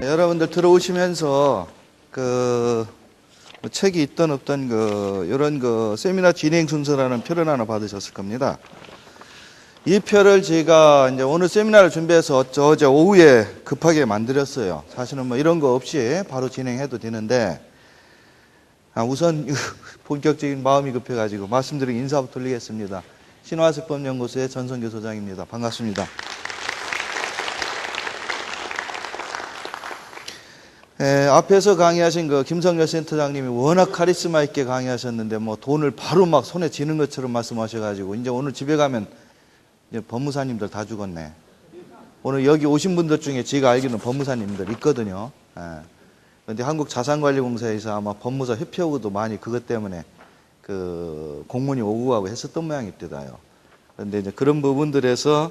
여러분들 들어오시면서 책이 있던 없던 이런 세미나 진행 순서라는 표를 하나 받으셨을 겁니다. 이 표를 제가 이제 오늘 세미나를 준비해서 어제 오후에 급하게 만들었어요. 사실은 뭐 이런 거 없이 바로 진행해도 되는데, 우선 본격적인 마음이 급해가지고 말씀드리고 인사부터 드리겠습니다. 신화세법연구소의 전성규 소장입니다. 반갑습니다. 앞에서 강의하신 김성열 센터장님이 워낙 카리스마 있게 강의하셨는데 뭐 돈을 바로 막 손에 쥐는 것처럼 말씀하셔가지고 이제 오늘 집에 가면 이제 법무사님들 다 죽었네. 오늘 여기 오신 분들 중에 제가 알기로는 법무사님들 있거든요. 그런데 한국자산관리공사에서 아마 법무사 협회하고도 많이 그것 때문에 공문이 오고 가고 했었던 모양입니다요. 그런데 이제 그런 부분들에서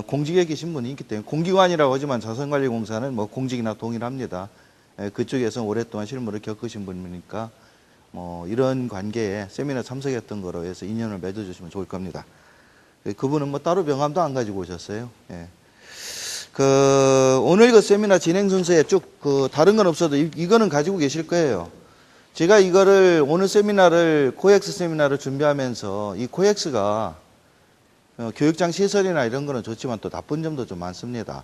공직에 계신 분이 있기 때문에 공기관이라고 하지만 자산관리공사는 뭐 공직이나 동일합니다. 그쪽에서 오랫동안 실무를 겪으신 분이니까 뭐 이런 관계에 세미나 참석했던 거로 해서 인연을 맺어주시면 좋을 겁니다. 그분은 뭐 따로 명함도 안 가지고 오셨어요. 오늘 세미나 진행 순서에 쭉 다른 건 없어도 이거는 가지고 계실 거예요. 제가 이거를 오늘 세미나를 코엑스 세미나를 준비하면서 이 코엑스가 교육장 시설이나 이런 거는 좋지만 또 나쁜 점도 좀 많습니다.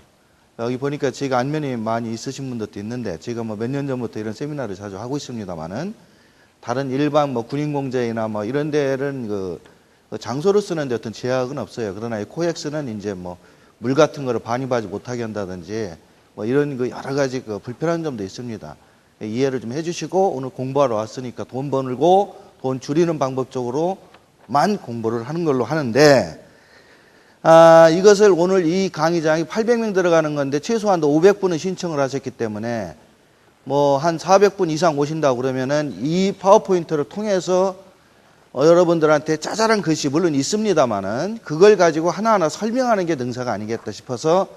여기 보니까 제가 안면이 많이 있으신 분들도 있는데 제가 뭐 몇 년 전부터 이런 세미나를 자주 하고 있습니다만은 다른 일반 뭐 군인공제나 뭐 이런 데는 장소를 쓰는데 어떤 제약은 없어요. 그러나 이 코엑스는 이제 뭐 물 같은 거를 반입하지 못하게 한다든지 뭐 이런 여러 가지 불편한 점도 있습니다. 이해를 좀 해주시고 오늘 공부하러 왔으니까 돈 벌고 돈 줄이는 방법 쪽으로만 공부를 하는 걸로 하는데 이것을 오늘 이 강의장이 800명 들어가는 건데 최소한도 500분은 신청을 하셨기 때문에 뭐 한 400분 이상 오신다고 그러면은 이 파워포인트를 통해서 여러분들한테 짜잘한 글씨 물론 있습니다만은 그걸 가지고 하나하나 설명하는 게 능사가 아니겠다 싶어서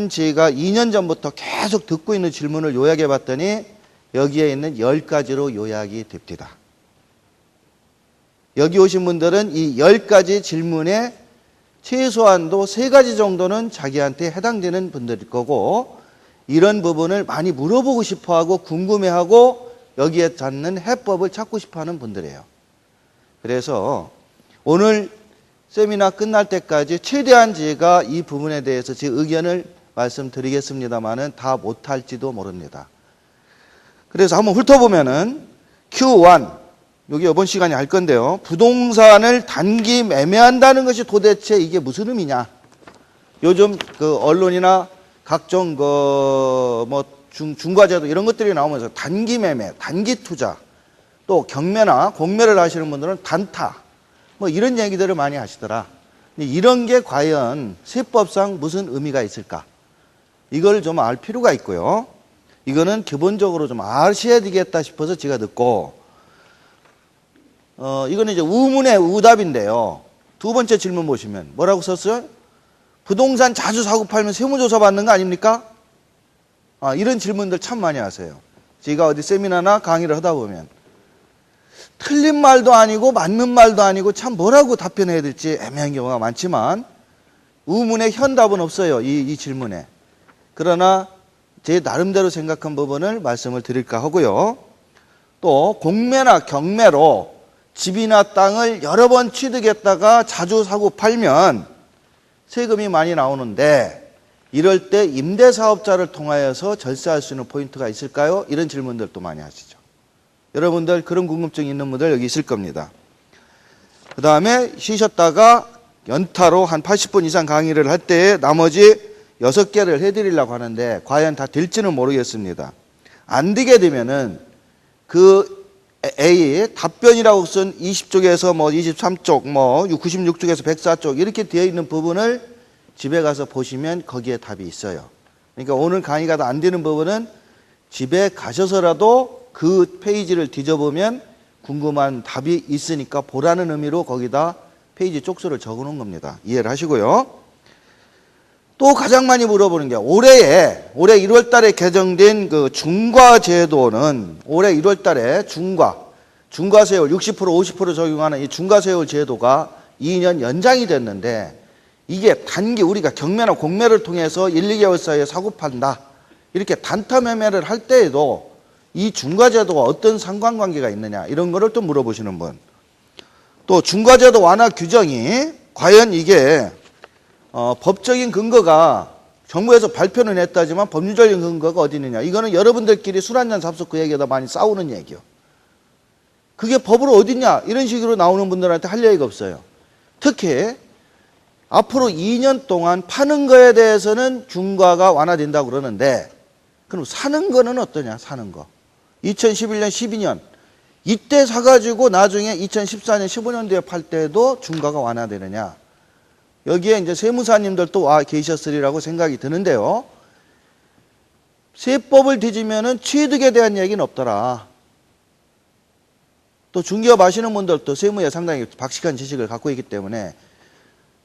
제가 2년 전부터 계속 듣고 있는 질문을 요약해 봤더니 여기에 있는 10가지로 요약이 됩니다. 여기 오신 분들은 이 10가지 질문에 최소한도 3가지 정도는 자기한테 해당되는 분들일 거고 이런 부분을 많이 물어보고 싶어하고 궁금해하고 여기에 찾는 해법을 찾고 싶어하는 분들이에요. 그래서 오늘 세미나 끝날 때까지 최대한 제가 이 부분에 대해서 제 의견을 말씀드리겠습니다만은 다 못할지도 모릅니다. 그래서 한번 훑어보면은 Q1 여기 이번 시간에 할 건데요. 부동산을 단기 매매한다는 것이 도대체 이게 무슨 의미냐? 요즘 언론이나 각종 중과제도 이런 것들이 나오면서 단기 매매, 단기 투자, 또 경매나 공매를 하시는 분들은 단타, 뭐 이런 얘기들을 많이 하시더라. 이런 게 과연 세법상 무슨 의미가 있을까? 이걸 좀 알 필요가 있고요. 이거는 기본적으로 좀 아셔야 되겠다 싶어서 제가 듣고 이거는 이제 우문의 우답인데요. 두 번째 질문 보시면 뭐라고 썼어요? 부동산 자주 사고 팔면 세무조사 받는 거 아닙니까? 이런 질문들 참 많이 하세요. 제가 어디 세미나나 강의를 하다 보면 틀린 말도 아니고 맞는 말도 아니고 참 뭐라고 답변해야 될지 애매한 경우가 많지만 우문의 현답은 없어요. 이 질문에. 그러나 제 나름대로 생각한 부분을 말씀을 드릴까 하고요. 또 공매나 경매로 집이나 땅을 여러 번 취득했다가 자주 사고 팔면 세금이 많이 나오는데 이럴 때 임대사업자를 통하여서 절세할 수 있는 포인트가 있을까요? 이런 질문들도 많이 하시죠. 여러분들 그런 궁금증이 있는 분들 여기 있을 겁니다. 그 다음에 쉬셨다가 연타로 한 80분 이상 강의를 할 때 나머지 6개를 해드리려고 하는데 과연 다 될지는 모르겠습니다. 안 되게 되면은 A 답변이라고 쓴 20쪽에서 뭐 23쪽, 뭐 96쪽에서 104쪽 이렇게 되어 있는 부분을 집에 가서 보시면 거기에 답이 있어요. 그러니까 오늘 강의가 다 안 되는 부분은 집에 가셔서라도 그 페이지를 뒤져보면 궁금한 답이 있으니까 보라는 의미로 거기다 페이지 쪽수를 적어 놓은 겁니다. 이해를 하시고요. 또 가장 많이 물어보는 게 올해 1월 달에 개정된 그 중과 제도는 올해 1월 달에 중과 세율 60% 50% 적용하는 이 중과 세율 제도가 2년 연장이 됐는데 이게 단기 우리가 경매나 공매를 통해서 1, 2개월 사이에 사고 판다. 이렇게 단타 매매를 할 때에도 이 중과 제도와 어떤 상관관계가 있느냐 이런 거를 또 물어보시는 분. 또 중과 제도 완화 규정이 과연 이게 법적인 근거가 정부에서 발표는 했다지만 법률적인 근거가 어디 있느냐. 이거는 여러분들끼리 술 한잔 잡숫고 얘기하다 많이 싸우는 얘기요. 그게 법으로 어디 있냐 이런 식으로 나오는 분들한테 할 얘기가 없어요. 특히 앞으로 2년 동안 파는 거에 대해서는 중과가 완화된다고 그러는데 그럼 사는 거는 어떠냐 사는 거. 2011년 12년 이때 사가지고 나중에 2014년 15년도에 팔 때도 중과가 완화되느냐. 여기에 이제 세무사님들도 와 계셨으리라고 생각이 드는데요. 세법을 뒤지면은 취득에 대한 얘기는 없더라. 또 중개업 하시는 분들도 세무에 상당히 박식한 지식을 갖고 있기 때문에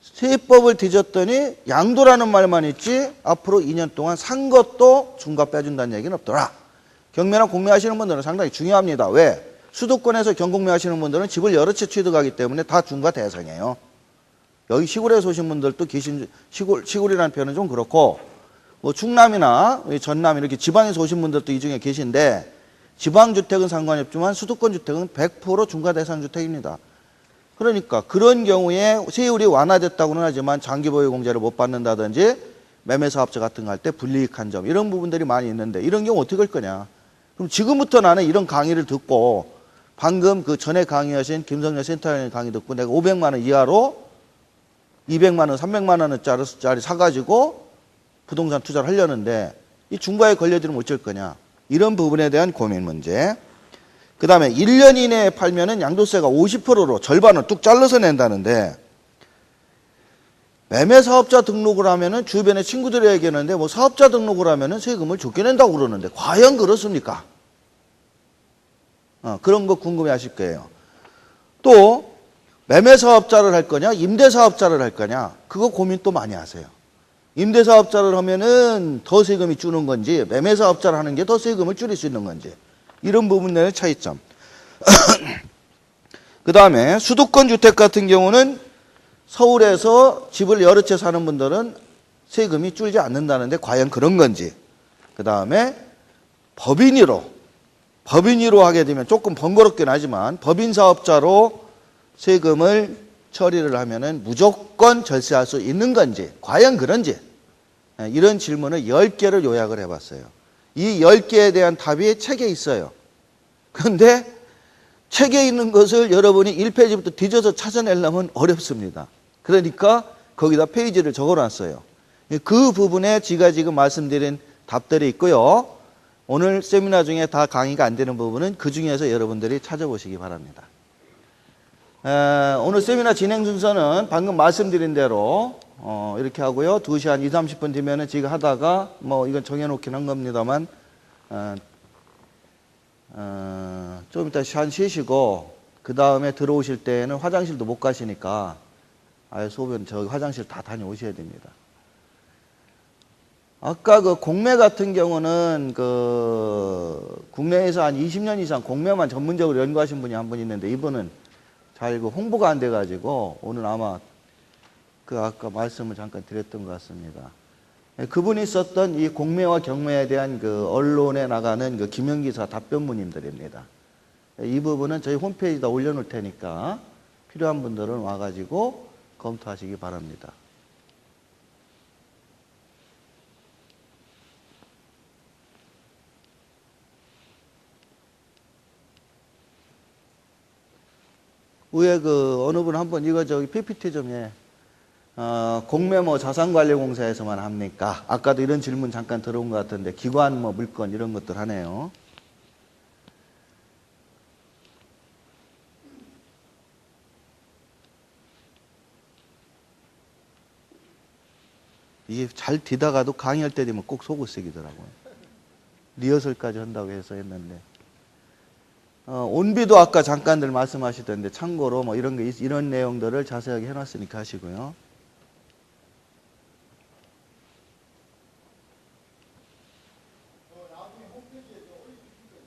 세법을 뒤졌더니 양도라는 말만 있지 앞으로 2년 동안 산 것도 중과 빼준다는 얘기는 없더라. 경매나 공매하시는 분들은 상당히 중요합니다. 왜? 수도권에서 경공매 하시는 분들은 집을 여러 채 취득하기 때문에 다 중과 대상이에요. 여기 시골에서 오신 분들도 계신, 시골이라는 표현은 좀 그렇고, 뭐 충남이나 전남 이렇게 지방에서 오신 분들도 이 중에 계신데, 지방주택은 상관이 없지만 수도권 주택은 100% 중과 대상 주택입니다. 그러니까 그런 경우에 세율이 완화됐다고는 하지만 장기보유공제를 못 받는다든지 매매사업자 같은 거 할 때 불이익한 점 이런 부분들이 많이 있는데 이런 경우 어떻게 할 거냐. 그럼 지금부터 나는 이런 강의를 듣고 방금 그 전에 강의하신 김성렬 센터장의 강의 듣고 내가 500만 원 이하로 200만 원, 300만 원짜리 사가지고 부동산 투자를 하려는데 이 중과에 걸려들면 어쩔 거냐. 이런 부분에 대한 고민 문제. 그 다음에 1년 이내에 팔면은 양도세가 50%로 절반을 뚝 잘라서 낸다는데 매매사업자 등록을 하면은 주변에 친구들이 얘기하는데 뭐 사업자 등록을 하면은 세금을 적게 낸다고 그러는데 과연 그렇습니까? 그런 거 궁금해 하실 거예요. 또 매매사업자를 할 거냐 임대사업자를 할 거냐 그거 고민 또 많이 하세요. 임대사업자를 하면은 더 세금이 주는 건지 매매사업자를 하는 게 더 세금을 줄일 수 있는 건지 이런 부분의 차이점. 그 다음에 수도권 주택 같은 경우는 서울에서 집을 여러 채 사는 분들은 세금이 줄지 않는다는데 과연 그런 건지. 그 다음에 법인으로 하게 되면 조금 번거롭긴 하지만 법인 사업자로 세금을 처리를 하면은 무조건 절세할 수 있는 건지 과연 그런지 이런 질문을 10개를 요약을 해봤어요. 이 10개에 대한 답이 책에 있어요. 그런데 책에 있는 것을 여러분이 1페이지부터 뒤져서 찾아내려면 어렵습니다. 그러니까 거기다 페이지를 적어놨어요. 그 부분에 제가 지금 말씀드린 답들이 있고요. 오늘 세미나 중에 다 강의가 안 되는 부분은 그 중에서 여러분들이 찾아보시기 바랍니다. 오늘 세미나 진행 순서는 방금 말씀드린 대로 이렇게 하고요. 2시 한 2, 30분 뒤면은 지금 하다가 뭐 이건 정해놓긴 한 겁니다만 좀 이따 한 쉬시고 그 다음에 들어오실 때는 화장실도 못 가시니까 아예 소변 저기 화장실 다 다녀오셔야 됩니다. 아까 그 공매 같은 경우는 그 국내에서 한 20년 이상 공매만 전문적으로 연구하신 분이 한 분 있는데 이분은 잘 그 홍보가 안 돼가지고 오늘 아마 그 아까 말씀을 잠깐 드렸던 것 같습니다. 그분이 썼던 이 공매와 경매에 대한 그 언론에 나가는 그 김영기사 답변문님들입니다. 이 부분은 저희 홈페이지에다 올려놓을 테니까 필요한 분들은 와가지고 검토하시기 바랍니다. 위에 그 어느 분 한번 이거 저기 PPT 좀 해. 공매 뭐 자산관리공사에서만 합니까? 아까도 이런 질문 잠깐 들어온 것 같은데 기관 뭐 물건 이런 것들 하네요. 이게 잘 디다가도 강의할 때 되면 꼭 속을 새기더라고요. 리허설까지 한다고 해서 했는데. 온비도 아까 잠깐들 말씀하시던데 참고로 뭐 이런 게 이런 내용들을 자세하게 해놨으니까 하시고요.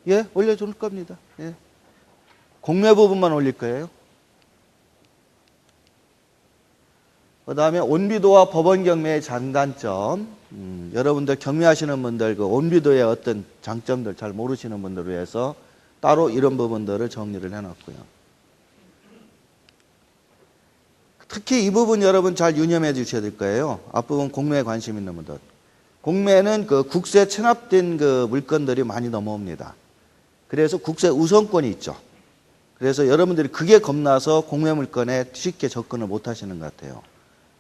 예, 올려줄 겁니다. 예. 공매 부분만 올릴 거예요. 그 다음에 온비도와 법원 경매의 장단점. 여러분들 경매하시는 분들 그 온비도의 어떤 장점들 잘 모르시는 분들을 위해서 따로 이런 부분들을 정리를 해놨고요. 특히 이 부분 여러분 잘 유념해 주셔야 될 거예요. 앞부분 공매에 관심 있는 분들. 공매는 그 국세 체납된 그 물건들이 많이 넘어옵니다. 그래서 국세 우선권이 있죠. 그래서 여러분들이 그게 겁나서 공매 물건에 쉽게 접근을 못 하시는 것 같아요.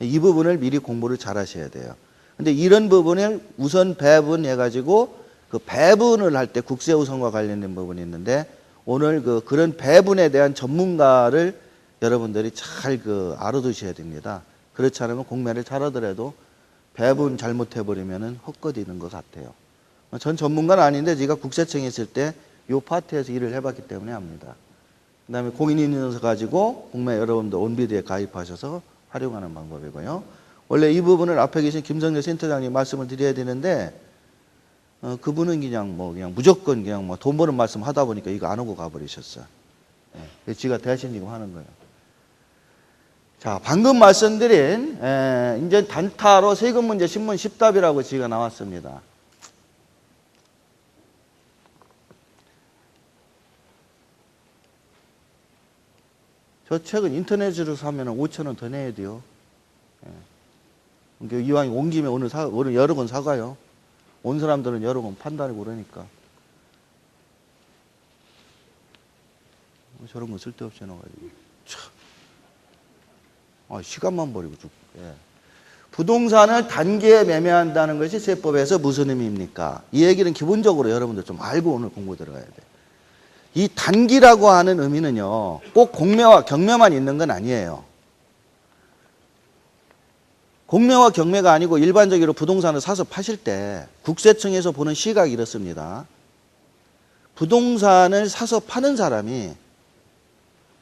이 부분을 미리 공부를 잘 하셔야 돼요. 근데 이런 부분을 우선 배분해가지고 그 배분을 할 때 국세 우선과 관련된 부분이 있는데 오늘 그런 배분에 대한 전문가를 여러분들이 잘 알아두셔야 됩니다. 그렇지 않으면 공매를 잘하더라도 배분 잘못해버리면 헛거리는 것 같아요. 전 전문가는 아닌데 제가 국세청에 있을 때 이 파트에서 일을 해봤기 때문에 합니다. 그 다음에 공인인증서 가지고 공매 여러분들 온비드에 가입하셔서 활용하는 방법이고요. 원래 이 부분을 앞에 계신 김성렬 센터장님 말씀을 드려야 되는데 그분은 그냥 무조건 그냥 돈 버는 말씀 하다 보니까 이거 안 하고 가버리셨어요. 예, 지가 대신 지금 하는 거예요. 자, 방금 말씀드린 이제 단타로 세금 문제 신문 10답이라고 지가 나왔습니다. 저 책은 인터넷으로 사면 5,000원 더 내야 돼요. 예. 이왕 온 김에 오늘 여러 권 사가요. 온 사람들은 여러 권 판다고 그러니까. 저런 거 쓸데없이 해놔가지고. 시간만 버리고 죽고. 예. 부동산을 단기에 매매한다는 것이 세법에서 무슨 의미입니까? 이 얘기는 기본적으로 여러분들 좀 알고 오늘 공부 들어가야 돼. 이 단기라고 하는 의미는요, 꼭 공매와 경매만 있는 건 아니에요. 공매와 경매가 아니고 일반적으로 부동산을 사서 파실 때 국세청에서 보는 시각이 이렇습니다. 부동산을 사서 파는 사람이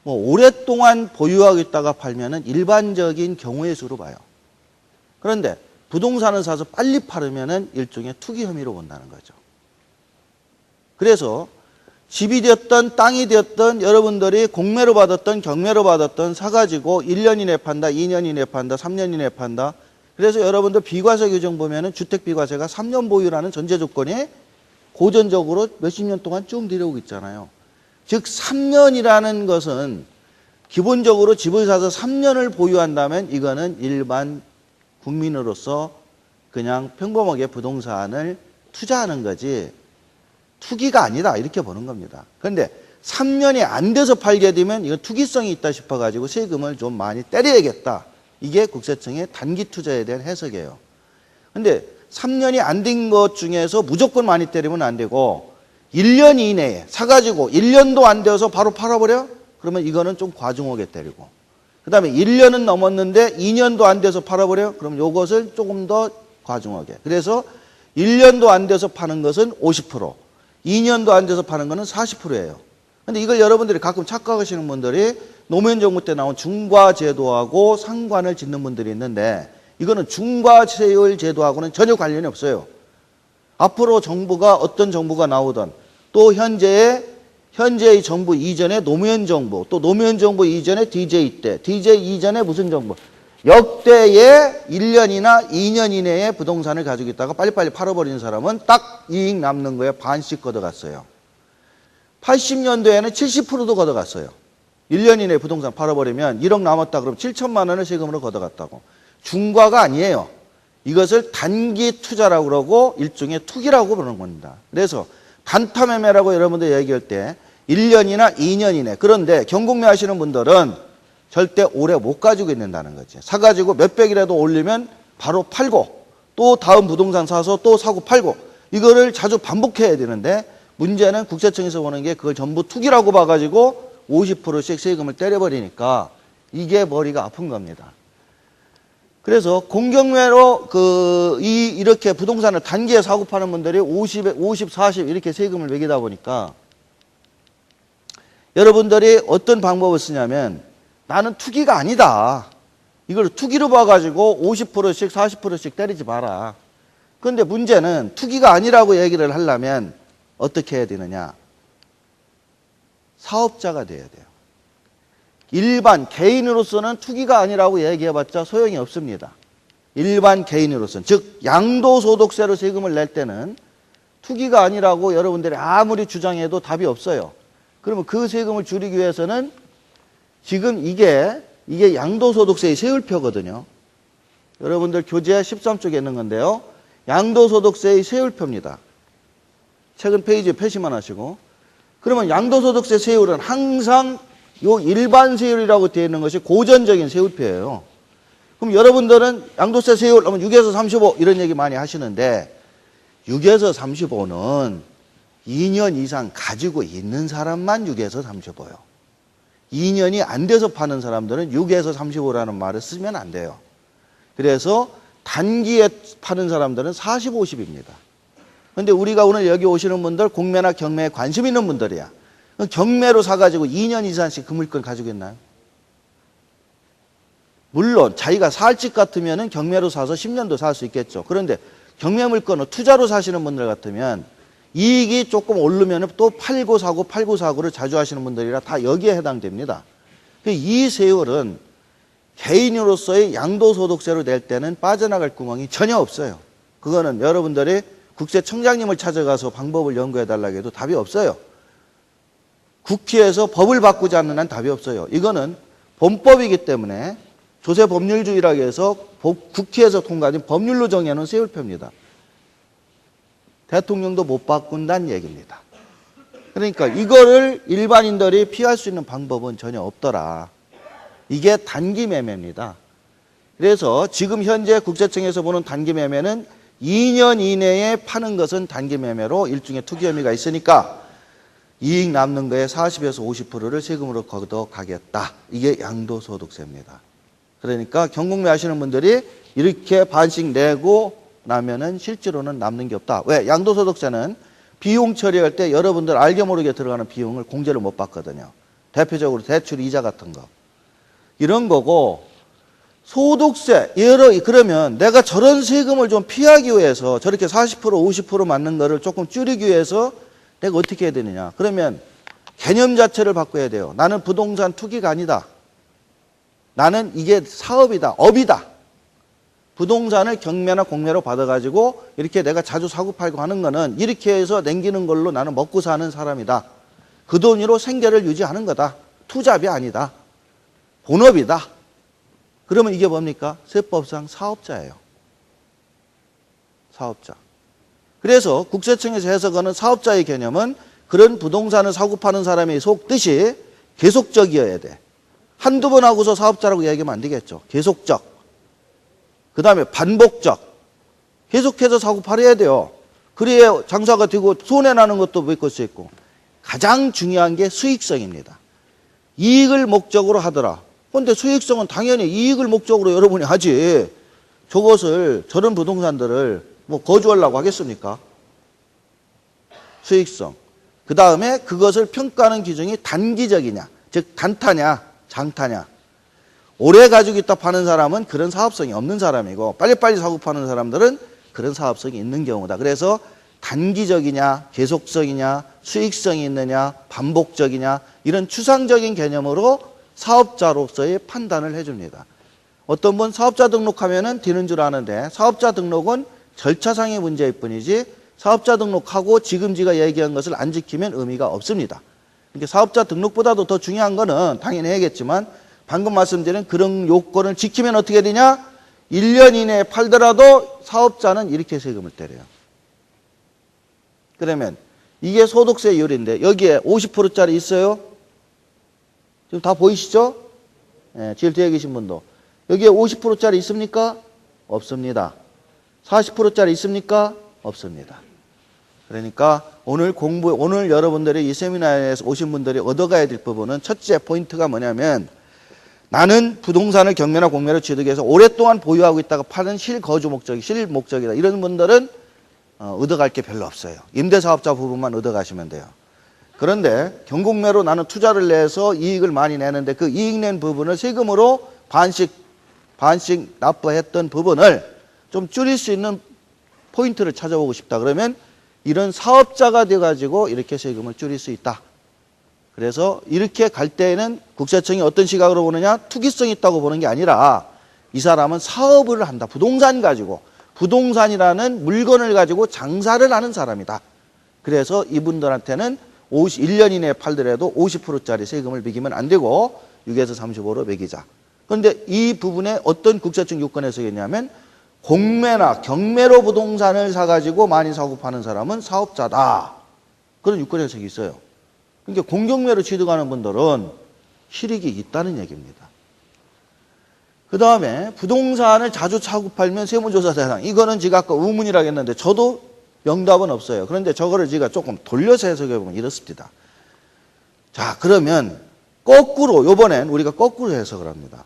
오랫동안 보유하고 있다가 팔면은 일반적인 경우의 수로 봐요. 그런데 부동산을 사서 빨리 팔으면은 일종의 투기 혐의로 본다는 거죠. 그래서 집이 되었던 땅이 되었던 여러분들이 공매로 받았던 경매로 받았던 사가지고 1년 이내 판다, 2년 이내 판다, 3년 이내 판다. 그래서 여러분들 비과세 규정 보면은 주택 비과세가 3년 보유라는 전제 조건이 고전적으로 몇십 년 동안 쭉 내려오고 있잖아요. 즉 3년이라는 것은 기본적으로 집을 사서 3년을 보유한다면 이거는 일반 국민으로서 그냥 평범하게 부동산을 투자하는 거지 투기가 아니다 이렇게 보는 겁니다. 그런데 3년이 안 돼서 팔게 되면 이건 투기성이 있다 싶어가지고 세금을 좀 많이 때려야겠다. 이게 국세청의 단기 투자에 대한 해석이에요. 그런데 3년이 안 된 것 중에서 무조건 많이 때리면 안 되고 1년 이내에 사가지고 1년도 안 되어서 바로 팔아버려? 그러면 이거는 좀 과중하게 때리고 그 다음에 1년은 넘었는데 2년도 안 돼서 팔아버려? 그럼 이것을 조금 더 과중하게. 그래서 1년도 안 돼서 파는 것은 50%, 2년도 안 돼서 파는 것은 40%예요. 근데 이걸 여러분들이 가끔 착각하시는 분들이 노무현 정부 때 나온 중과제도하고 상관을 짓는 분들이 있는데 이거는 중과세율 제도하고는 전혀 관련이 없어요. 앞으로 정부가 어떤 정부가 나오든 또 현재의 정부 이전에 노무현 정부 또 노무현 정부 이전에 DJ 때 DJ 이전에 무슨 정부 역대의 1년이나 2년 이내에 부동산을 가지고 있다가 빨리빨리 팔아버리는 사람은 딱 이익 남는 거에 반씩 걷어갔어요. 80년도에는 70%도 걷어갔어요. 1년 이내에 부동산 팔아버리면 1억 남았다 그러면 7천만 원을 세금으로 걷어갔다고. 중과가 아니에요. 이것을 단기 투자라고 그러고 일종의 투기라고 부르는 겁니다. 그래서 단타 매매라고 여러분들 얘기할 때 1년이나 2년 이내. 그런데 경공매 하시는 분들은 절대 오래 못 가지고 있는다는 거죠. 사가지고 몇백이라도 올리면 바로 팔고 또 다음 부동산 사서 또 사고 팔고 이거를 자주 반복해야 되는데 문제는 국세청에서 보는 게 그걸 전부 투기라고 봐가지고 50%씩 세금을 때려버리니까 이게 머리가 아픈 겁니다. 그래서 공경매로 이렇게 부동산을 단기에 사고 파는 분들이 50, 40 이렇게 세금을 매기다 보니까 여러분들이 어떤 방법을 쓰냐면 나는 투기가 아니다. 이걸 투기로 봐가지고 50%씩 40%씩 때리지 마라. 그런데 문제는 투기가 아니라고 얘기를 하려면 어떻게 해야 되느냐. 사업자가 돼야 돼요. 일반 개인으로서는 투기가 아니라고 얘기해봤자 소용이 없습니다. 일반 개인으로서는, 즉 양도소득세로 세금을 낼 때는 투기가 아니라고 여러분들이 아무리 주장해도 답이 없어요. 그러면 그 세금을 줄이기 위해서는 지금 이게 양도소득세의 세율표거든요. 여러분들 교재 13쪽에 있는 건데요. 양도소득세의 세율표입니다. 최근 페이지에 표시만 하시고. 그러면 양도소득세 세율은 항상 요 일반 세율이라고 되어 있는 것이 고전적인 세율표예요. 그럼 여러분들은 양도세 세율 하면 6에서 35 이런 얘기 많이 하시는데 6에서 35는 2년 이상 가지고 있는 사람만 6에서 35요. 2년이 안 돼서 파는 사람들은 6에서 35라는 말을 쓰면 안 돼요. 그래서 단기에 파는 사람들은 40, 50입니다. 그런데 우리가 오늘 여기 오시는 분들 공매나 경매에 관심 있는 분들이야. 경매로 사가지고 2년 이상씩 그 물건 가지고 있나요? 물론 자기가 살 집 같으면 경매로 사서 10년도 살 수 있겠죠. 그런데 경매 물건을 투자로 사시는 분들 같으면 이익이 조금 오르면 또 팔고 사고를 자주 하시는 분들이라 다 여기에 해당됩니다. 이 세율은 개인으로서의 양도소득세로 낼 때는 빠져나갈 구멍이 전혀 없어요. 그거는 여러분들이 국세청장님을 찾아가서 방법을 연구해달라고 해도 답이 없어요. 국회에서 법을 바꾸지 않는 한 답이 없어요. 이거는 본법이기 때문에 조세법률주의라고 해서 국회에서 통과된 법률로 정해놓은 세율표입니다. 대통령도 못 바꾼다는 얘기입니다. 그러니까 이거를 일반인들이 피할 수 있는 방법은 전혀 없더라. 이게 단기 매매입니다. 그래서 지금 현재 국세청에서 보는 단기 매매는 2년 이내에 파는 것은 단기 매매로 일종의 투기 혐의가 있으니까 이익 남는 거에 40에서 50%를 세금으로 걷어가겠다. 이게 양도소득세입니다. 그러니까 경공매 하시는 분들이 이렇게 반씩 내고 나면은 실제로는 남는 게 없다. 왜? 양도소득세는 비용 처리할 때 여러분들 알게 모르게 들어가는 비용을 공제를 못 받거든요. 대표적으로 대출 이자 같은 거. 이런 거고, 소득세, 그러면 내가 저런 세금을 좀 피하기 위해서 저렇게 40%, 50% 맞는 거를 조금 줄이기 위해서 내가 어떻게 해야 되느냐. 그러면 개념 자체를 바꿔야 돼요. 나는 부동산 투기가 아니다. 나는 이게 사업이다. 업이다. 부동산을 경매나 공매로 받아가지고 이렇게 내가 자주 사고 팔고 하는 거는 이렇게 해서 남기는 걸로 나는 먹고 사는 사람이다. 그 돈으로 생계를 유지하는 거다. 투잡이 아니다. 본업이다. 그러면 이게 뭡니까? 세법상 사업자예요. 사업자. 그래서 국세청에서 해석하는 사업자의 개념은 그런 부동산을 사고 파는 사람이 속뜻이 계속적이어야 돼. 한두 번 하고서 사업자라고 얘기하면 안 되겠죠. 계속적. 그 다음에 반복적. 계속해서 사고 팔아야 돼요. 그래야 장사가 되고 손해나는 것도 메꿀 수 있고. 가장 중요한 게 수익성입니다. 이익을 목적으로 하더라. 그런데 수익성은 당연히 이익을 목적으로 여러분이 하지. 저런 부동산들을 뭐 거주하려고 하겠습니까? 수익성. 그 다음에 그것을 평가하는 기준이 단기적이냐, 즉 단타냐, 장타냐. 오래 가지고 있다 파는 사람은 그런 사업성이 없는 사람이고 빨리빨리 사고 파는 사람들은 그런 사업성이 있는 경우다. 그래서 단기적이냐, 계속성이냐, 수익성이 있느냐, 반복적이냐 이런 추상적인 개념으로 사업자로서의 판단을 해줍니다. 어떤 분 사업자 등록하면은 되는 줄 아는데 사업자 등록은 절차상의 문제일 뿐이지 사업자 등록하고 지금 제가 얘기한 것을 안 지키면 의미가 없습니다. 그러니까 사업자 등록보다도 더 중요한 거는 당연히 해야겠지만 방금 말씀드린 그런 요건을 지키면 어떻게 되냐? 1년 이내에 팔더라도 사업자는 이렇게 세금을 때려요. 그러면 이게 소득세율인데 여기에 50%짜리 있어요? 지금 다 보이시죠? 네, 제일 뒤에 계신 분도. 여기에 50%짜리 있습니까? 없습니다. 40%짜리 있습니까? 없습니다. 그러니까 오늘 여러분들이 이 세미나에서 오신 분들이 얻어가야 될 부분은 첫째 포인트가 뭐냐면 나는 부동산을 경매나 공매로 취득해서 오랫동안 보유하고 있다가 파는 실거주 목적이 실목적이다. 이런 분들은 얻어갈 게 별로 없어요. 임대사업자 부분만 얻어가시면 돼요. 그런데 경공매로 나는 투자를 내서 이익을 많이 내는데 그 이익 낸 부분을 세금으로 반씩 납부했던 부분을 좀 줄일 수 있는 포인트를 찾아보고 싶다. 그러면 이런 사업자가 돼가지고 이렇게 세금을 줄일 수 있다. 그래서 이렇게 갈 때에는 국세청이 어떤 시각으로 보느냐? 투기성이 있다고 보는 게 아니라 이 사람은 사업을 한다. 부동산 가지고. 부동산이라는 물건을 가지고 장사를 하는 사람이다. 그래서 이분들한테는 1년 이내에 팔더라도 50%짜리 세금을 매기면 안 되고 6에서 35로 매기자. 그런데 이 부분에 어떤 국세청 요건 해석이냐면 공매나 경매로 부동산을 사가지고 많이 사고 파는 사람은 사업자다. 그런 유권 해석이 있어요. 그러니까 공경매로 취득하는 분들은 실익이 있다는 얘기입니다. 그 다음에 부동산을 자주 사고 팔면 세무조사 대상. 이거는 제가 아까 의문이라고 했는데 저도 명답은 없어요. 그런데 저거를 제가 조금 돌려서 해석해 보면 이렇습니다. 자, 그러면 거꾸로, 요번엔 우리가 거꾸로 해석을 합니다.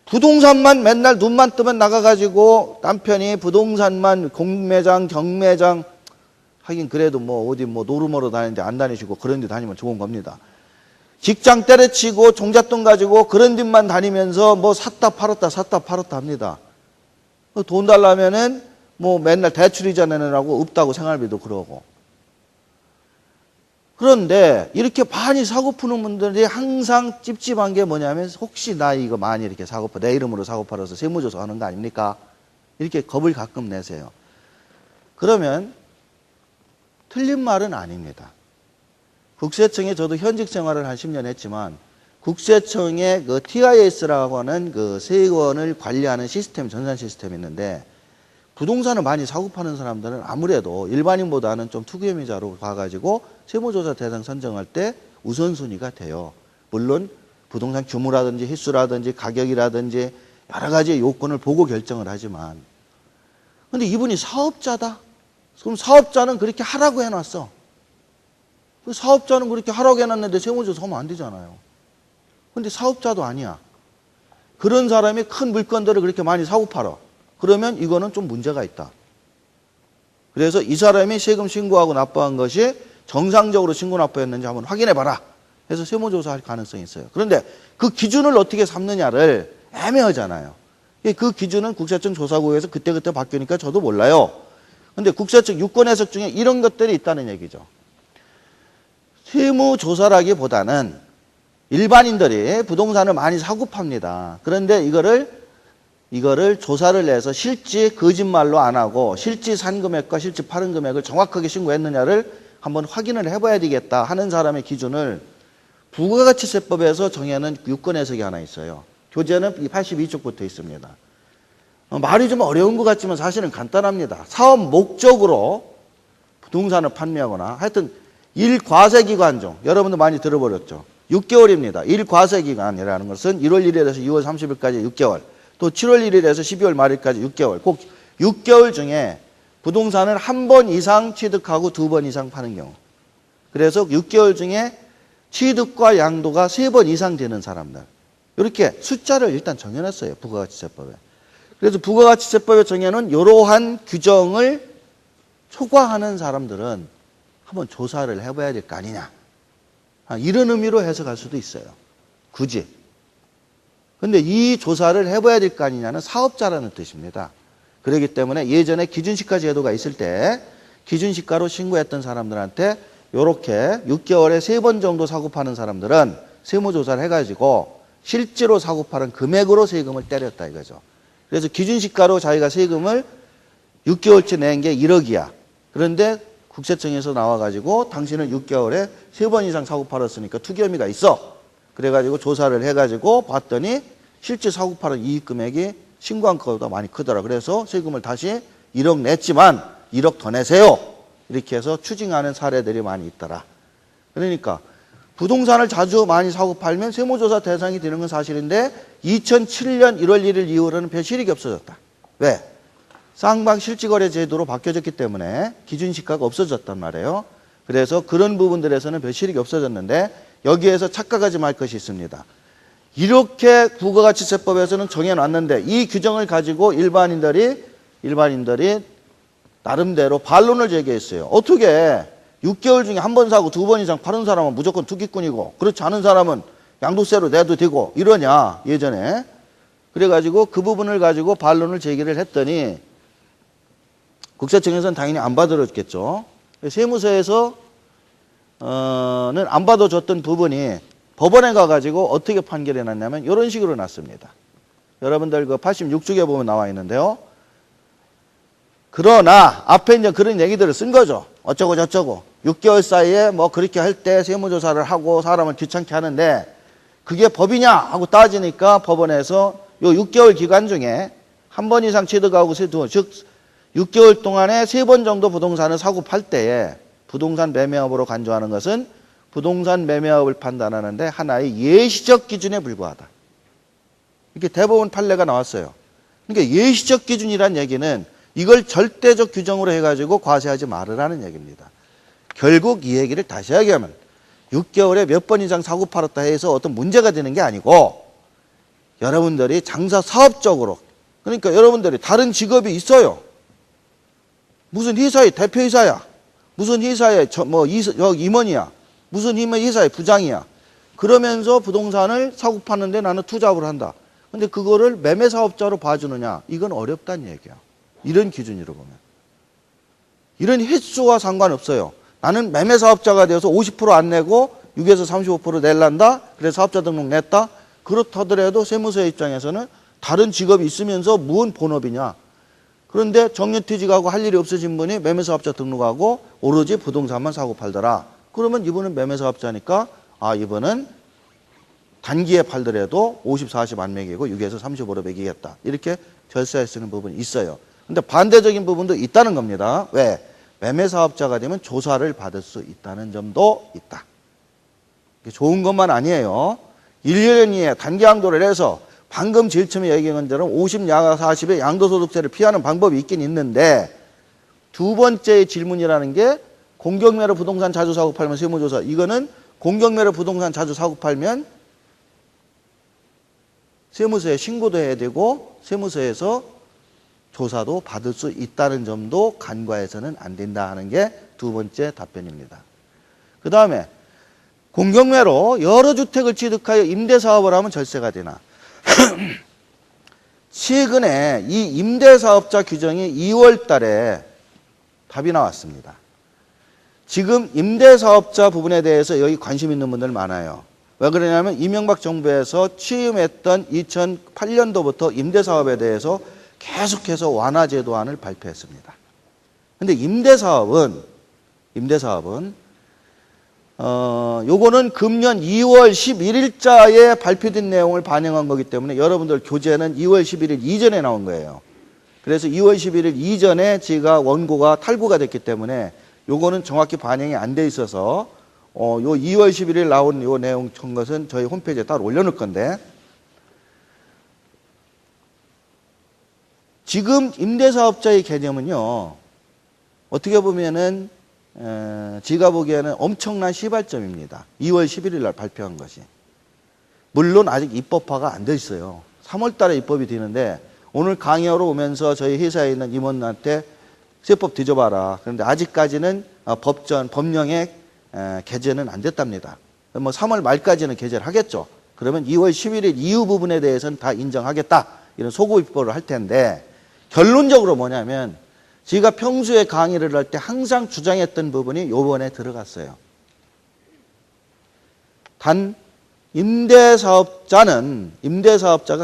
부동산만 맨날 눈만 뜨면 나가가지고 남편이 부동산만 공매장, 경매장, 하긴 그래도 뭐 어디 뭐 노름으로 다니는데 안 다니시고 그런 데 다니면 좋은 겁니다. 직장 때려치고 종잣돈 가지고 그런 데만 다니면서 뭐 샀다 팔았다 합니다. 돈 달라면은 뭐 맨날 대출이자 내느라고 없다고 생활비도 그러고. 그런데 이렇게 많이 사고 푸는 분들이 항상 찝찝한 게 뭐냐면 혹시 나 이거 많이 이렇게 사고 파, 내 이름으로 사고 팔아서 세무조사 하는 거 아닙니까? 이렇게 겁을 가끔 내세요. 그러면 틀린 말은 아닙니다. 국세청에 저도 현직 생활을 한 10년 했지만 국세청의 그 TIS라고 하는 그 세원을 관리하는 시스템, 전산 시스템이 있는데 부동산을 많이 사고 파는 사람들은 아무래도 일반인보다는 좀 투기혐의자로 봐가지고 세무조사 대상 선정할 때 우선순위가 돼요. 물론 부동산 규모라든지 횟수라든지 가격이라든지 여러 가지 요건을 보고 결정을 하지만 근데 이분이 사업자다? 그럼 사업자는 그렇게 하라고 해놨어. 사업자는 그렇게 하라고 해놨는데 세무조사 하면 안 되잖아요. 근데 사업자도 아니야. 그런 사람이 큰 물건들을 그렇게 많이 사고 팔아. 그러면 이거는 좀 문제가 있다. 그래서 이 사람이 세금 신고하고 납부한 것이 정상적으로 신고 납부했는지 한번 확인해봐라. 해서 세무조사할 가능성이 있어요. 그런데 그 기준을 어떻게 삼느냐를 애매하잖아요. 그 기준은 국세청 조사국에서 그때그때 바뀌니까 저도 몰라요. 근데 국세청 유권 해석 중에 이런 것들이 있다는 얘기죠. 세무조사라기보다는 일반인들이 부동산을 많이 사고 팝니다. 그런데 이거를 조사를 해서 실제 거짓말로 안 하고 실제 산 금액과 실제 파는 금액을 정확하게 신고했느냐를 한번 확인을 해봐야 되겠다 하는 사람의 기준을 부가가치세법에서 정해놓은 유권 해석이 하나 있어요. 교재는 82쪽부터 있습니다. 말이 좀 어려운 것 같지만 사실은 간단합니다. 사업 목적으로 부동산을 판매하거나 하여튼 일과세기간 중 여러분도 많이 들어버렸죠. 6개월입니다. 일과세기간이라는 것은 1월 1일에서 2월 30일까지 6개월 또 7월 1일에서 12월 말일까지 6개월 꼭 6개월 중에 부동산을 한 번 이상 취득하고 2번 이상 파는 경우 그래서 6개월 중에 취득과 양도가 3번 이상 되는 사람들 이렇게 숫자를 일단 정해놨어요. 부가가치세법에. 그래서 부가가치세법에 정해놓은 이러한 규정을 초과하는 사람들은 한번 조사를 해봐야 될 거 아니냐. 이런 의미로 해석할 수도 있어요. 굳이. 근데 이 조사를 해봐야 될 거 아니냐는 사업자라는 뜻입니다. 그렇기 때문에 예전에 기준시가 제도가 있을 때 기준시가로 신고했던 사람들한테 이렇게 6개월에 3번 정도 사고 파는 사람들은 세무조사를 해가지고 실제로 사고 파는 금액으로 세금을 때렸다 이거죠. 그래서 기준시가로 자기가 세금을 6개월치 낸 게 1억이야. 그런데 국세청에서 나와가지고 당신은 6개월에 3번 이상 사고 팔았으니까 투기 혐의가 있어. 그래가지고 조사를 해가지고 봤더니 실제 사고 파는 이익 금액이 신고한 것보다 많이 크더라. 그래서 세금을 다시 1억 냈지만 1억 더 내세요. 이렇게 해서 추징하는 사례들이 많이 있더라. 그러니까 부동산을 자주 많이 사고 팔면 세무조사 대상이 되는 건 사실인데 2007년 1월 1일 이후로는 별 실익이 없어졌다. 왜? 쌍방 실지거래 제도로 바뀌어졌기 때문에 기준시가가 없어졌단 말이에요. 그래서 그런 부분들에서는 별 실익이 없어졌는데 여기에서 착각하지 말 것이 있습니다. 이렇게 부가가치세법에서는 정해놨는데 이 규정을 가지고 일반인들이 나름대로 반론을 제기했어요. 어떻게 6개월 중에 한 번 사고 2번 이상 파는 사람은 무조건 투기꾼이고 그렇지 않은 사람은 양도세로 내도 되고 이러냐 예전에. 그래가지고 그 부분을 가지고 반론을 제기를 했더니 국세청에서는 당연히 안 받아들였겠죠. 세무서에서 안 받아줬던 부분이 법원에 가가지고 어떻게 판결이 났냐면 이런 식으로 났습니다. 여러분들 그 86쪽에 보면 나와 있는데요. 그러나 앞에 이제 그런 얘기들을 쓴 거죠. 어쩌고 저쩌고 6개월 사이에 뭐 그렇게 할 때 세무조사를 하고 사람을 귀찮게 하는데 그게 법이냐 하고 따지니까 법원에서 요 6개월 기간 중에 한 번 이상 취득하고 즉 6개월 동안에 3번 정도 부동산을 사고 팔 때에 부동산 매매업으로 간주하는 것은 부동산 매매업을 판단하는데 하나의 예시적 기준에 불과하다. 이렇게 대법원 판례가 나왔어요. 그러니까 예시적 기준이란 얘기는 이걸 절대적 규정으로 해가지고 과세하지 말으라는 얘기입니다. 결국 이 얘기를 다시 이야기하면 6개월에 몇 번 이상 사고 팔았다 해서 어떤 문제가 되는 게 아니고 여러분들이 장사 사업적으로 그러니까 여러분들이 다른 직업이 있어요. 무슨 회사의 대표이사야. 무슨 회사의 임원이야. 무슨 회사의 부장이야. 그러면서 부동산을 사고 파는데 나는 투잡을 한다. 근데 그거를 매매사업자로 봐주느냐. 이건 어렵다는 얘기야. 이런 기준으로 보면. 이런 횟수와 상관없어요. 나는 매매사업자가 되어서 50% 안 내고 6에서 35% 낼란다. 그래서 사업자 등록 냈다. 그렇다더라도 세무서의 입장에서는 다른 직업이 있으면서 무슨 본업이냐. 그런데 정년퇴직하고 할 일이 없어진 분이 매매사업자 등록하고 오로지 부동산만 사고 팔더라. 그러면 이분은 매매사업자니까 이분은 단기에 팔더라도 50, 40 안 매기고 6에서 35로 매기겠다. 이렇게 절세할 수 있는 부분이 있어요. 근데 반대적인 부분도 있다는 겁니다. 왜? 매매사업자가 되면 조사를 받을 수 있다는 점도 있다. 좋은 것만 아니에요. 1년 이내에 단기 항도를 해서 방금 제일 처음에 얘기한 것처럼 50, 40의 양도소득세를 피하는 방법이 있긴 있는데 두 번째 질문이라는 게 공경매로 부동산 자주 사고 팔면 세무조사. 이거는 공경매로 부동산 자주 사고 팔면 세무서에 신고도 해야 되고 세무서에서 조사도 받을 수 있다는 점도 간과해서는 안 된다 하는 게 두 번째 답변입니다. 그 다음에 공경매로 여러 주택을 취득하여 임대사업을 하면 절세가 되나. 최근에 이 임대사업자 규정이 2월 달에 답이 나왔습니다. 지금 임대사업자 부분에 대해서 여기 관심 있는 분들 많아요. 왜 그러냐면 이명박 정부에서 취임했던 2008년도부터 임대사업에 대해서 계속해서 완화 제도안을 발표했습니다. 근데 임대사업은 요거는 금년 2월 11일자에 발표된 내용을 반영한 거기 때문에 여러분들 교재는 2월 11일 이전에 나온 거예요. 그래서 2월 11일 이전에 제가 원고가 탈구가 됐기 때문에 요거는 정확히 반영이 안 돼 있어서 요 2월 11일 나온 요 내용 전 것은 저희 홈페이지에 따로 올려놓을 건데 지금 임대사업자의 개념은요 어떻게 보면은 제가 보기에는 엄청난 시발점입니다. 2월 11일 날 발표한 것이. 물론 아직 입법화가 안 돼 있어요. 3월 달에 입법이 되는데 오늘 강의하러 오면서 저희 회사에 있는 임원한테 세법 뒤져봐라. 그런데 아직까지는 법령에 개정은 안 됐답니다. 뭐 3월 말까지는 개정을 하겠죠. 그러면 2월 11일 이후 부분에 대해서는 다 인정하겠다. 이런 소급 입법을 할 텐데 결론적으로 뭐냐면 제가 평소에 강의를 할 때 항상 주장했던 부분이 요번에 들어갔어요. 단 임대사업자가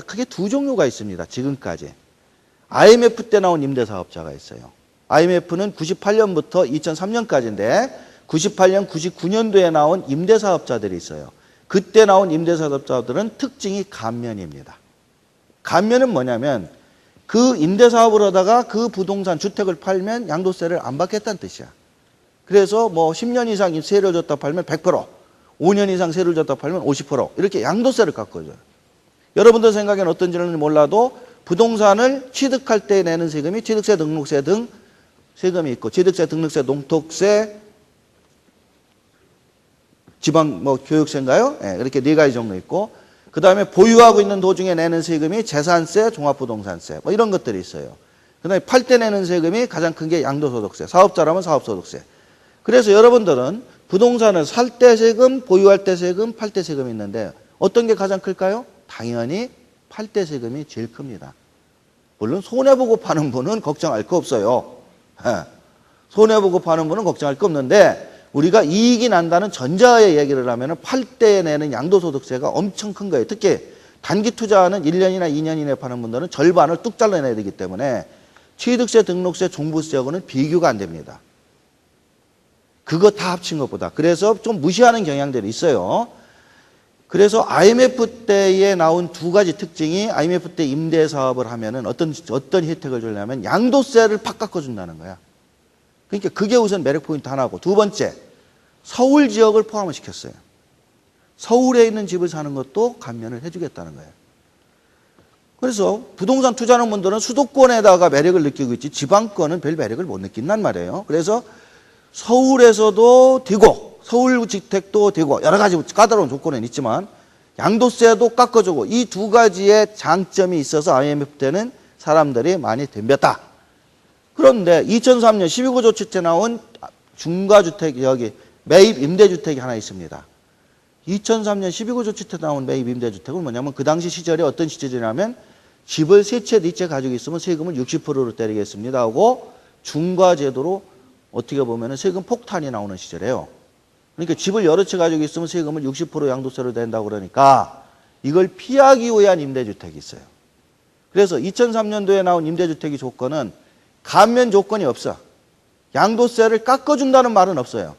크게 두 종류가 있습니다. 지금까지. IMF 때 나온 임대사업자가 있어요. IMF는 98년부터 2003년까지인데 98년, 99년도에 나온 임대사업자들이 있어요. 그때 나온 임대사업자들은 특징이 감면입니다. 감면은 뭐냐면 그 임대사업을 하다가 그 부동산 주택을 팔면 양도세를 안 받겠다는 뜻이야. 그래서 뭐 10년 이상 세를 줬다 팔면 100%, 5년 이상 세를 줬다 팔면 50% 이렇게 양도세를 깎아줘요. 여러분들 생각엔 어떤지는 몰라도 부동산을 취득할 때 내는 세금이 취득세, 등록세 등 세금이 있고 취득세, 등록세, 농토세, 지방 교육세인가요? 네, 이렇게 네 가지 정도 있고 그 다음에 보유하고 있는 도중에 내는 세금이 재산세, 종합부동산세 뭐 이런 것들이 있어요. 그 다음에 팔 때 내는 세금이 가장 큰 게 양도소득세, 사업자라면 사업소득세. 그래서 여러분들은 부동산을 살 때 세금, 보유할 때 세금, 팔 때 세금이 있는데 어떤 게 가장 클까요? 당연히 팔 때 세금이 제일 큽니다. 물론 손해보고 파는 분은 걱정할 거 없어요. 손해보고 파는 분은 걱정할 거 없는데 우리가 이익이 난다는 전자의 얘기를 하면 팔 때 내는 양도소득세가 엄청 큰 거예요. 특히 단기 투자는 1년이나 2년 이내에 파는 분들은 절반을 뚝 잘라내야 되기 때문에 취득세, 등록세, 종부세하고는 비교가 안 됩니다. 그거 다 합친 것보다. 그래서 좀 무시하는 경향들이 있어요. 그래서 IMF 때에 나온 두 가지 특징이 IMF 때 임대 사업을 하면은 어떤 혜택을 주냐면 양도세를 팍 깎아준다는 거야. 그러니까 그게 우선 매력 포인트 하나고, 두 번째, 서울 지역을 포함을 시켰어요. 서울에 있는 집을 사는 것도 감면을 해주겠다는 거예요. 그래서 부동산 투자하는 분들은 수도권에다가 매력을 느끼고 있지 지방권은 별 매력을 못 느낀단 말이에요. 그래서 서울에서도 되고 서울주택도 되고 여러 가지 까다로운 조건은 있지만 양도세도 깎아주고 이 두 가지의 장점이 있어서 IMF 때는 사람들이 많이 덤볐다. 그런데 2003년 12구 조치 때 나온 중과주택, 여기 매입 임대주택이 하나 있습니다. 2003년 12구 조치 때 나온 매입 임대주택은 뭐냐면 그 당시 시절에 어떤 시절이냐면 집을 세 채, 네 채 가지고 있으면 세금을 60%로 때리겠습니다 하고 중과제도로 어떻게 보면 세금 폭탄이 나오는 시절이에요. 그러니까 집을 여러 채 가지고 있으면 세금을 60% 양도세로 낸다고 그러니까 이걸 피하기 위한 임대주택이 있어요. 그래서 2003년도에 나온 임대주택의 조건은 감면 조건이 없어. 양도세를 깎아준다는 말은 없어요.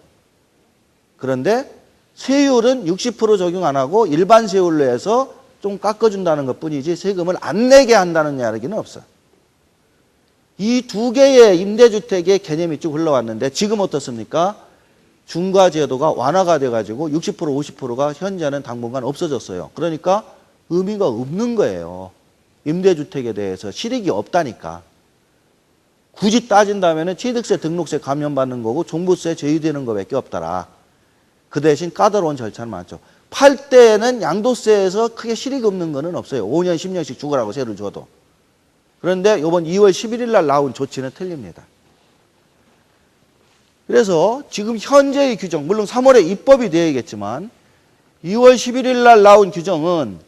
그런데 세율은 60% 적용 안 하고 일반 세율로 해서 좀 깎아준다는 것 뿐이지 세금을 안 내게 한다는 이야기는 없어. 이 두 개의 임대주택의 개념이 쭉 흘러왔는데 지금 어떻습니까? 중과제도가 완화가 돼가지고 60% 50%가 현재는 당분간 없어졌어요. 그러니까 의미가 없는 거예요. 임대주택에 대해서 실익이 없다니까. 굳이 따진다면 취득세, 등록세 감면받는 거고 종부세 제외되는 거밖에 없더라. 그 대신 까다로운 절차는 많죠. 팔 때에는 양도세에서 크게 실익 없는 거는 없어요. 5년, 10년씩 주거라고 세를 줘도. 그런데 이번 2월 11일 날 나온 조치는 틀립니다. 그래서 지금 현재의 규정, 물론 3월에 입법이 되어야겠지만 2월 11일 날 나온 규정은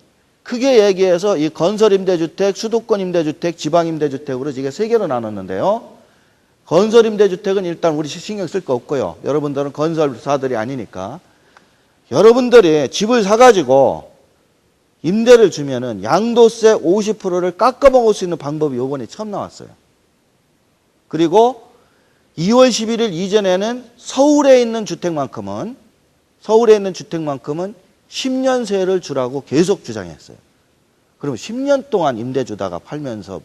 크게 얘기해서 이 건설임대주택, 수도권임대주택, 지방임대주택으로 이게 세 개로 나눴는데요. 건설임대주택은 일단 우리 신경 쓸 거 없고요. 여러분들은 건설사들이 아니니까. 여러분들이 집을 사가지고 임대를 주면은 양도세 50%를 깎아먹을 수 있는 방법이 요번에 처음 나왔어요. 그리고 2월 11일 이전에는 서울에 있는 주택만큼은 10년 세를 주라고 계속 주장했어요. 그러면 10년 동안 임대 주다가 팔면서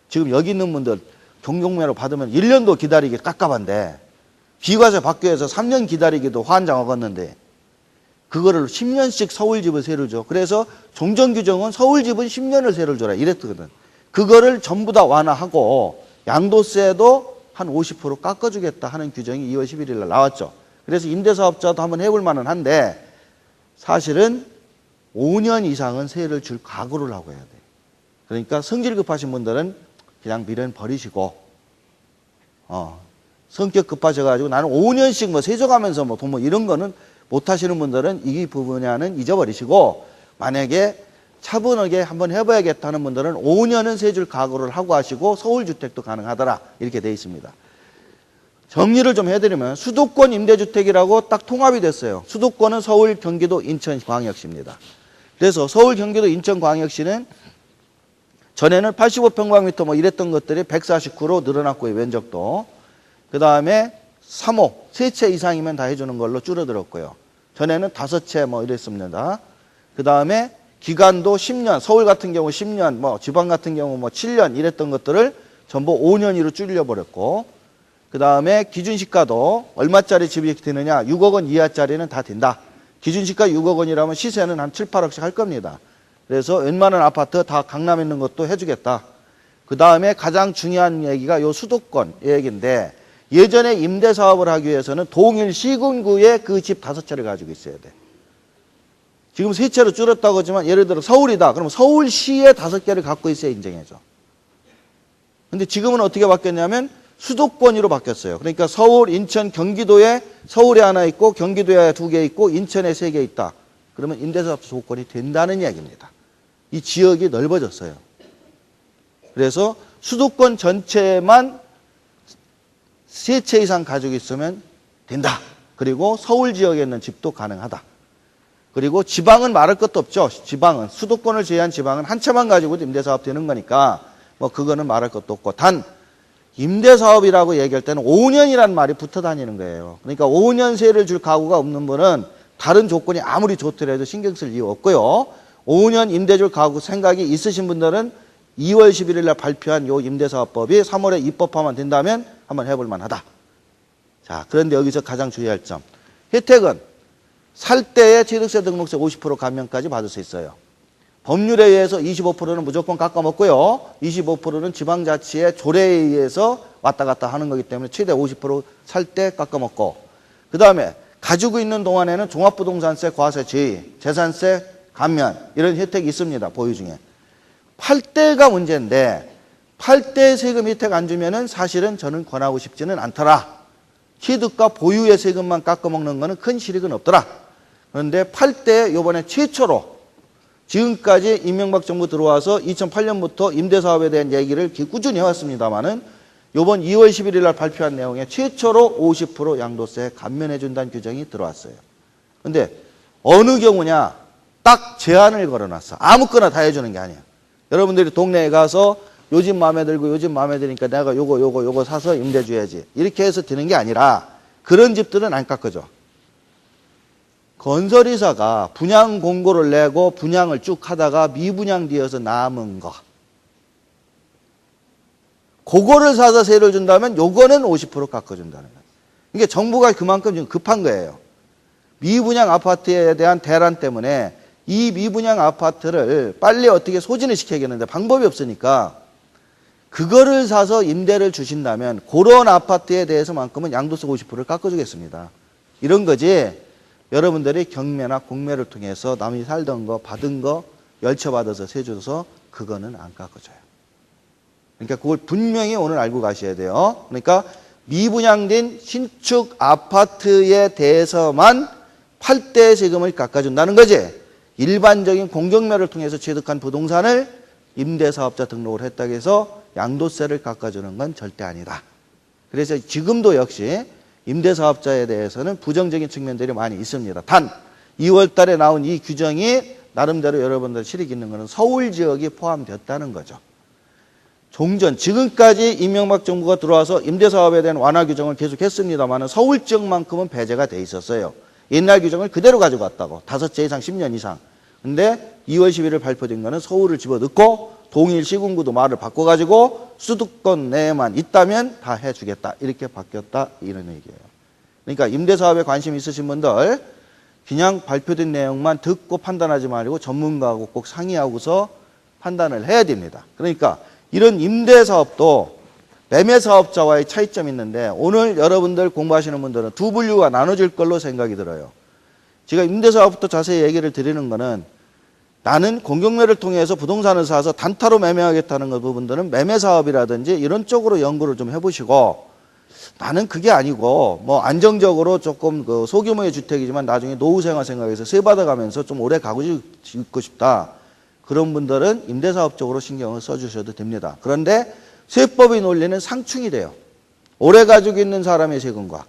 지금 여기 있는 분들 경종매로 받으면 1년도 기다리기 깝깝한데 비과세 받기 위해서 3년 기다리기도 환장하겠는데 그거를 10년씩 서울집을 세를 줘. 그래서 종전규정은 서울집은 10년을 세를 줘라 이랬거든. 그거를 전부 다 완화하고 양도세도 한 50% 깎아주겠다 하는 규정이 2월 11일 날 나왔죠. 그래서 임대사업자도 한번 해볼 만은 한데 사실은 5년 이상은 세를 줄 각오를 하고 해야 돼요. 그러니까 성질 급하신 분들은 그냥 미련 버리시고 성격 급하셔가지고 나는 5년씩 세져가면서 돈 이런 거는 못 하시는 분들은 이 부분은 잊어버리시고 만약에 차분하게 한번 해봐야겠다는 분들은 5년은 세줄 각오를 하고 하시고 서울주택도 가능하더라 이렇게 돼 있습니다. 정리를 좀 해드리면 수도권 임대주택이라고 딱 통합이 됐어요. 수도권은 서울, 경기도, 인천, 광역시입니다. 그래서 서울, 경기도, 인천, 광역시는 전에는 85평방미터 이랬던 것들이 149로 늘어났고요. 면적도. 그 다음에 3호, 3채 이상이면 다 해주는 걸로 줄어들었고요. 전에는 5채 이랬습니다. 그 다음에 기간도 10년, 서울 같은 경우 10년, 지방 같은 경우 7년 이랬던 것들을 전부 5년으로 줄여버렸고, 그 다음에 기준시가도 얼마짜리 집이 되느냐, 6억 원 이하짜리는 다 된다. 기준시가 6억 원이라면 시세는 한 7, 8억씩 할 겁니다. 그래서 웬만한 아파트 다 강남에 있는 것도 해주겠다. 그 다음에 가장 중요한 얘기가 요 수도권 얘기인데, 예전에 임대사업을 하기 위해서는 동일 시군구에 그 집 5채를 가지고 있어야 돼. 지금 3채로 줄었다고 하지만 예를 들어 서울이다. 그럼 서울시에 5개를 갖고 있어야 인정해줘. 근데 지금은 어떻게 바뀌었냐면 수도권으로 바뀌었어요. 그러니까 서울, 인천, 경기도에 서울에 하나 있고 경기도에 2개 있고 인천에 3개 있다. 그러면 임대사업 조건이 된다는 이야기입니다. 이 지역이 넓어졌어요. 그래서 수도권 전체만 3채 이상 가지고 있으면 된다. 그리고 서울 지역에 있는 집도 가능하다. 그리고 지방은 말할 것도 없죠. 지방은 수도권을 제외한 지방은 한 채만 가지고도 임대사업 되는 거니까 뭐 그거는 말할 것도 없고, 단 임대사업이라고 얘기할 때는 5년이라는 말이 붙어 다니는 거예요. 그러니까 5년세를 줄 가구가 없는 분은 다른 조건이 아무리 좋더라도 신경 쓸 이유 없고요. 5년 임대 줄 가구 생각이 있으신 분들은 2월 11일 날 발표한 요 임대사업법이 3월에 입법화만 된다면 한번 해볼 만하다. 자, 그런데 여기서 가장 주의할 점. 혜택은 살 때에 취득세 등록세 50% 감면까지 받을 수 있어요. 법률에 의해서 25%는 무조건 깎아먹고요. 25%는 지방자치의 조례에 의해서 왔다 갔다 하는 거기 때문에 최대 50% 살 때 깎아먹고, 그 다음에 가지고 있는 동안에는 종합부동산세 과세 제외, 재산세 감면 이런 혜택이 있습니다. 보유 중에. 팔 때가 문제인데 팔 때 세금 혜택 안 주면은 사실은 저는 권하고 싶지는 않더라. 취득과 보유의 세금만 깎아먹는 거는 큰 실익은 없더라. 그런데 팔 때 요번에 최초로 지금까지 이명박 정부 들어와서 2008년부터 임대사업에 대한 얘기를 꾸준히 해왔습니다만은 요번 2월 11일 날 발표한 내용에 최초로 50% 양도세 감면해준다는 규정이 들어왔어요. 근데 어느 경우냐? 딱 제한을 걸어놨어. 아무거나 다 해주는 게 아니야. 여러분들이 동네에 가서 요즘 마음에 들고 요즘 마음에 드니까 내가 요거 사서 임대 줘야지. 이렇게 해서 드는 게 아니라 그런 집들은 안 깎아줘. 건설이사가 분양 공고를 내고 분양을 쭉 하다가 미분양되어서 남은 거. 그거를 사서 세를 준다면 요거는 50% 깎아준다는 거예요. 이게 정부가 그만큼 지금 급한 거예요. 미분양 아파트에 대한 대란 때문에 이 미분양 아파트를 빨리 어떻게 소진을 시켜야겠는데 방법이 없으니까 그거를 사서 임대를 주신다면 그런 아파트에 대해서만큼은 양도세 50%를 깎아주겠습니다. 이런 거지. 여러분들이 경매나 공매를 통해서 남이 살던 거 받은 거 열처받아서 세 줘서 그거는 안 깎아줘요. 그러니까 그걸 분명히 오늘 알고 가셔야 돼요. 그러니까 미분양된 신축 아파트에 대해서만 팔 때 세금을 깎아준다는 거지. 일반적인 공경매를 통해서 취득한 부동산을 임대사업자 등록을 했다고 해서 양도세를 깎아주는 건 절대 아니다. 그래서 지금도 역시 임대사업자에 대해서는 부정적인 측면들이 많이 있습니다. 단 2월 달에 나온 이 규정이 나름대로 여러분들 실익 있는 것은 서울 지역이 포함되었다는 거죠. 종전 지금까지 이명박 정부가 들어와서 임대사업에 대한 완화 규정을 계속했습니다만 서울 지역만큼은 배제가 돼 있었어요. 옛날 규정을 그대로 가지고 왔다고. 5재 이상 10년 이상. 근데 2월 11일 발표된 거는 서울을 집어넣고 동일 시군구도 말을 바꿔가지고 수도권 내에만 있다면 다 해주겠다. 이렇게 바뀌었다. 이런 얘기예요. 그러니까 임대사업에 관심 있으신 분들 그냥 발표된 내용만 듣고 판단하지 말고 전문가하고 꼭 상의하고서 판단을 해야 됩니다. 그러니까 이런 임대사업도 매매사업자와의 차이점이 있는데 오늘 여러분들 공부하시는 분들은 두 분류가 나눠질 걸로 생각이 들어요. 제가 임대사업부터 자세히 얘기를 드리는 거는 나는 공경매를 통해서 부동산을 사서 단타로 매매하겠다는 그 부분들은 매매사업이라든지 이런 쪽으로 연구를 좀 해보시고 나는 그게 아니고 뭐 안정적으로 조금 그 소규모의 주택이지만 나중에 노후생활 생각해서 세받아가면서 좀 오래 가고 있고 싶다. 그런 분들은 임대사업 쪽으로 신경을 써주셔도 됩니다. 그런데 세법의 논리는 상충이 돼요. 오래 가지고 있는 사람의 세금과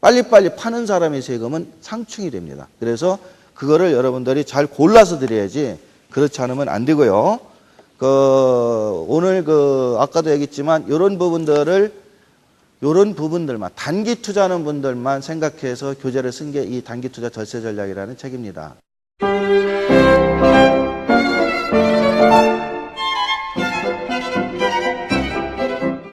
빨리빨리 파는 사람의 세금은 상충이 됩니다. 그래서 그거를 여러분들이 잘 골라서 드려야지 그렇지 않으면 안 되고요. 오늘 아까도 얘기했지만 이런 부분들만 단기 투자하는 분들만 생각해서 교재를 쓴 게 이 단기 투자 절세 전략이라는 책입니다.